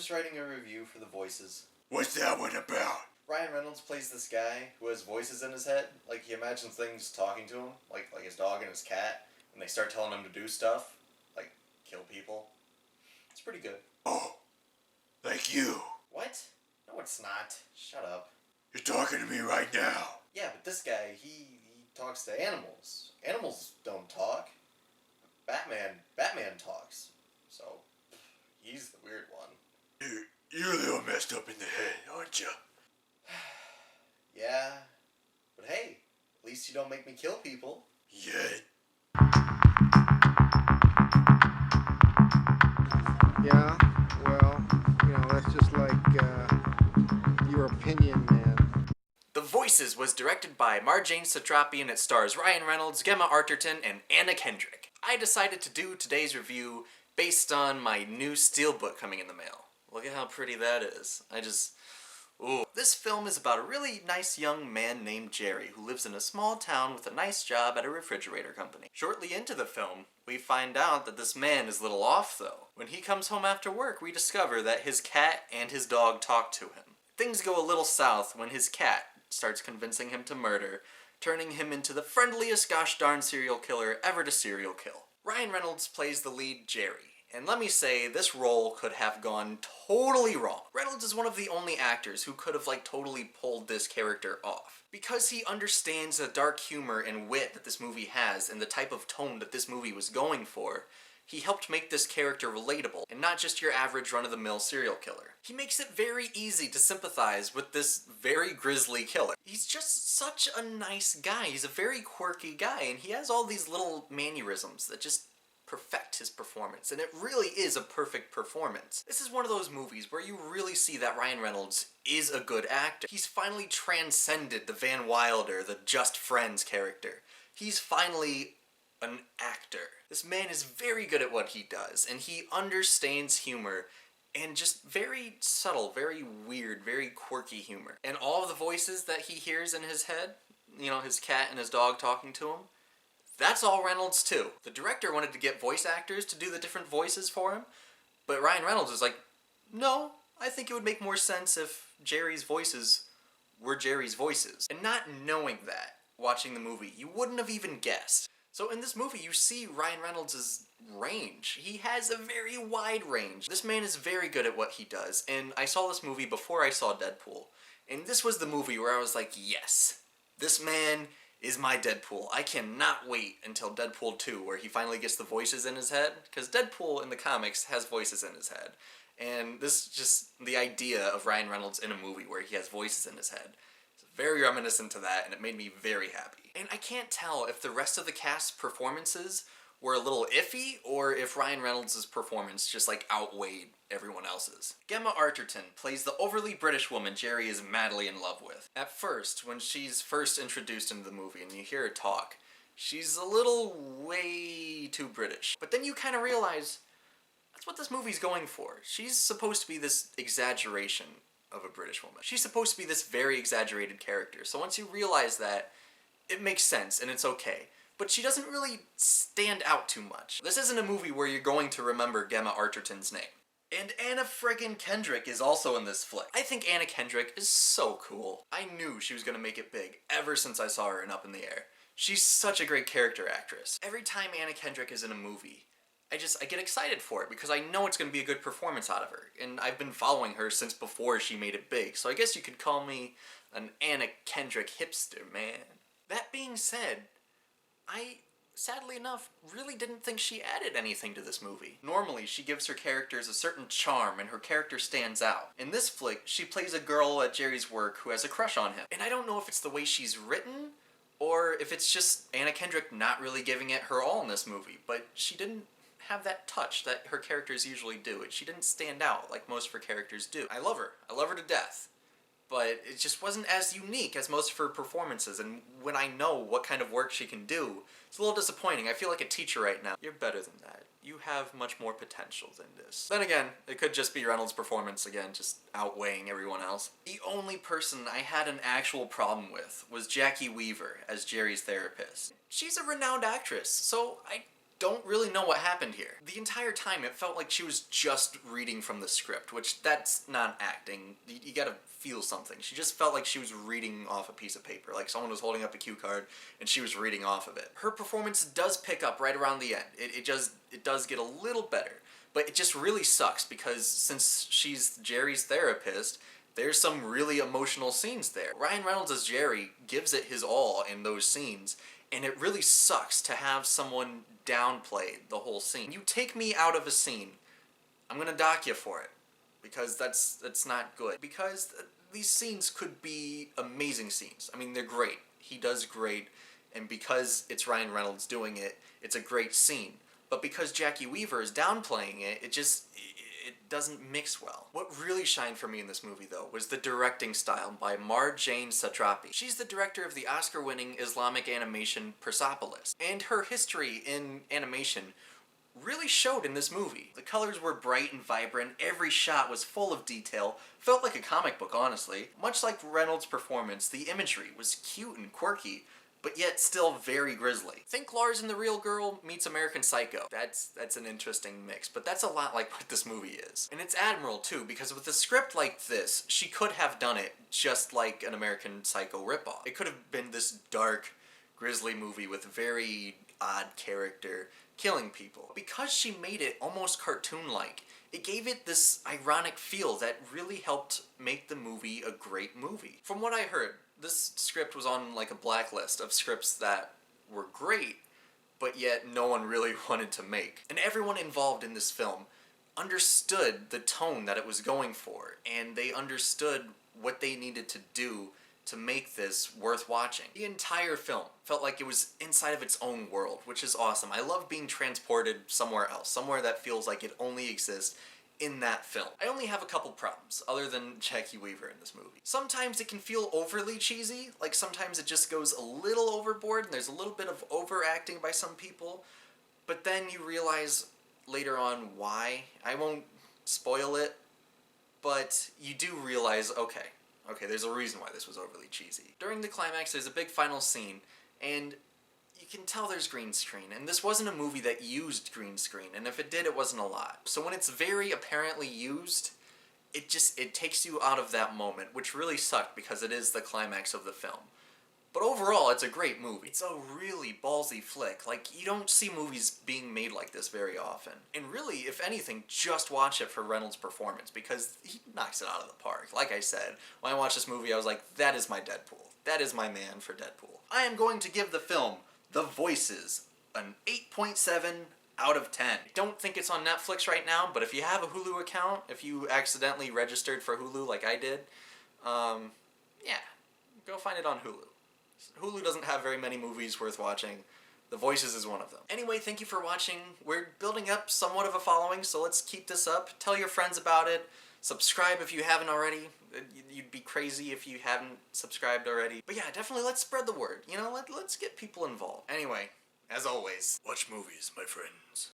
just writing a review for The Voices. What's that one about? Ryan Reynolds plays this guy who has voices in his head. Like, he imagines things talking to him, like his dog and his cat, and they start telling him to do stuff, like kill people. It's pretty good. Oh, like you. What? No, it's not. Shut up. You're talking to me right now. Yeah, but this guy, he talks to animals. Animals don't talk. Batman talks. So, he's the weird one. You're a little messed up in the head, aren't you? Yeah, but hey, at least you don't make me kill people. Yet. Yeah, well, that's just like your opinion, man. The Voices was directed by Marjane Satrapi and it stars Ryan Reynolds, Gemma Arterton, and Anna Kendrick. I decided to do today's review based on my new steelbook coming in the mail. Look at how pretty that is. Ooh. This film is about a really nice young man named Jerry who lives in a small town with a nice job at a refrigerator company. Shortly into the film, we find out that this man is a little off though. When he comes home after work, we discover that his cat and his dog talk to him. Things go a little south when his cat starts convincing him to murder, turning him into the friendliest gosh darn serial killer ever to serial kill. Ryan Reynolds plays the lead Jerry. And let me say, this role could have gone totally wrong. Reynolds is one of the only actors who could have totally pulled this character off. Because he understands the dark humor and wit that this movie has and the type of tone that this movie was going for, he helped make this character relatable and not just your average run-of-the-mill serial killer. He makes it very easy to sympathize with this very grisly killer. He's just such a nice guy. He's a very quirky guy and he has all these little mannerisms that just perfect his performance, and it really is a perfect performance. This is one of those movies where you really see that Ryan Reynolds is a good actor. He's finally transcended the Van Wilder, the Just Friends character. He's finally an actor. This man is very good at what he does, and he understands humor, and just very subtle, very weird, very quirky humor. And all of the voices that he hears in his head, his cat and his dog talking to him, that's all Reynolds too. The director wanted to get voice actors to do the different voices for him, but Ryan Reynolds was like, no, I think it would make more sense if Jerry's voices were Jerry's voices. And not knowing that, watching the movie, you wouldn't have even guessed. So in this movie, you see Ryan Reynolds' range. He has a very wide range. This man is very good at what he does, and I saw this movie before I saw Deadpool. And this was the movie where I was like, yes, this man is my Deadpool. I cannot wait until Deadpool 2, where he finally gets the voices in his head, because Deadpool in the comics has voices in his head. And this is just the idea of Ryan Reynolds in a movie where he has voices in his head. It's very reminiscent to that, and it made me very happy. And I can't tell if the rest of the cast's performances were a little iffy, or if Ryan Reynolds' performance just outweighed everyone else's. Gemma Arterton plays the overly British woman Jerry is madly in love with. At first, when she's first introduced into the movie and you hear her talk, she's a little way too British. But then you kind of realize that's what this movie's going for. She's supposed to be this exaggeration of a British woman. She's supposed to be this very exaggerated character. So once you realize that, it makes sense and it's okay. But she doesn't really stand out too much. This isn't a movie where you're going to remember Gemma Arterton's name. And Anna friggin' Kendrick is also in this flick. I think Anna Kendrick is so cool. I knew she was gonna make it big ever since I saw her in Up in the Air. She's such a great character actress. Every time Anna Kendrick is in a movie, I get excited for it because I know it's gonna be a good performance out of her. And I've been following her since before she made it big, so I guess you could call me an Anna Kendrick hipster, man. That being said, I, sadly enough, really didn't think she added anything to this movie. Normally, she gives her characters a certain charm and her character stands out. In this flick, she plays a girl at Jerry's work who has a crush on him. And I don't know if it's the way she's written, or if it's just Anna Kendrick not really giving it her all in this movie, but she didn't have that touch that her characters usually do. She didn't stand out like most of her characters do. I love her to death. But it just wasn't as unique as most of her performances, and when I know what kind of work she can do, it's a little disappointing. I feel like a teacher right now. You're better than that. You have much more potential than this. Then again, it could just be Reynolds' performance again, just outweighing everyone else. The only person I had an actual problem with was Jackie Weaver as Jerry's therapist. She's a renowned actress, so I don't really know what happened here. The entire time it felt like she was just reading from the script, which that's not acting. You gotta feel something. She just felt like she was reading off a piece of paper, like someone was holding up a cue card and she was reading off of it. Her performance does pick up right around the end. It does get a little better, but it just really sucks because since she's Jerry's therapist, there's some really emotional scenes there. Ryan Reynolds as Jerry gives it his all in those scenes, and it really sucks to have someone downplay the whole scene. You take me out of a scene, I'm gonna dock you for it, because that's not good. Because these scenes could be amazing scenes. I mean, they're great. He does great, and because it's Ryan Reynolds doing it, it's a great scene. But because Jackie Weaver is downplaying it, it doesn't mix well. What really shined for me in this movie, though, was the directing style by Marjane Satrapi. She's the director of the Oscar-winning Islamic animation Persepolis, and her history in animation really showed in this movie. The colors were bright and vibrant, every shot was full of detail, felt like a comic book, honestly. Much like Reynolds' performance, the imagery was cute and quirky, but yet still very grisly. Think Lars and the Real Girl meets American Psycho. That's an interesting mix, but that's a lot like what this movie is. And it's admirable too, because with a script like this, she could have done it just like an American Psycho ripoff. It could have been this dark, grisly movie with a very odd character killing people. Because she made it almost cartoon-like, it gave it this ironic feel that really helped make the movie a great movie. From what I heard, this script was on like a blacklist of scripts that were great, but yet no one really wanted to make. And everyone involved in this film understood the tone that it was going for, and they understood what they needed to do to make this worth watching. The entire film felt like it was inside of its own world, which is awesome. I love being transported somewhere else, somewhere that feels like it only exists in that film. I only have a couple problems, other than Jackie Weaver in this movie. Sometimes it can feel overly cheesy, like sometimes it just goes a little overboard and there's a little bit of overacting by some people, but then you realize later on why. I won't spoil it, but you do realize, okay, there's a reason why this was overly cheesy. During the climax, there's a big final scene, and you can tell there's green screen, and this wasn't a movie that used green screen, and if it did, it wasn't a lot. So when it's very apparently used, it takes you out of that moment, which really sucked because it is the climax of the film. But overall, it's a great movie. It's a really ballsy flick. Like, you don't see movies being made like this very often. And really, if anything, just watch it for Reynolds' performance, because he knocks it out of the park. Like I said, when I watched this movie, I was like, that is my Deadpool. That is my man for Deadpool. I am going to give the film The Voices an 8.7 out of 10. I don't think it's on Netflix right now, but if you have a Hulu account, if you accidentally registered for Hulu like I did, yeah, go find it on Hulu. Hulu doesn't have very many movies worth watching. The Voices is one of them. Anyway, thank you for watching. We're building up somewhat of a following, so let's keep this up. Tell your friends about it. Subscribe if you haven't already. You'd be crazy if you hadn't subscribed already. But yeah, definitely let's spread the word. You know, let's get people involved. Anyway, as always, Watch movies, my friends.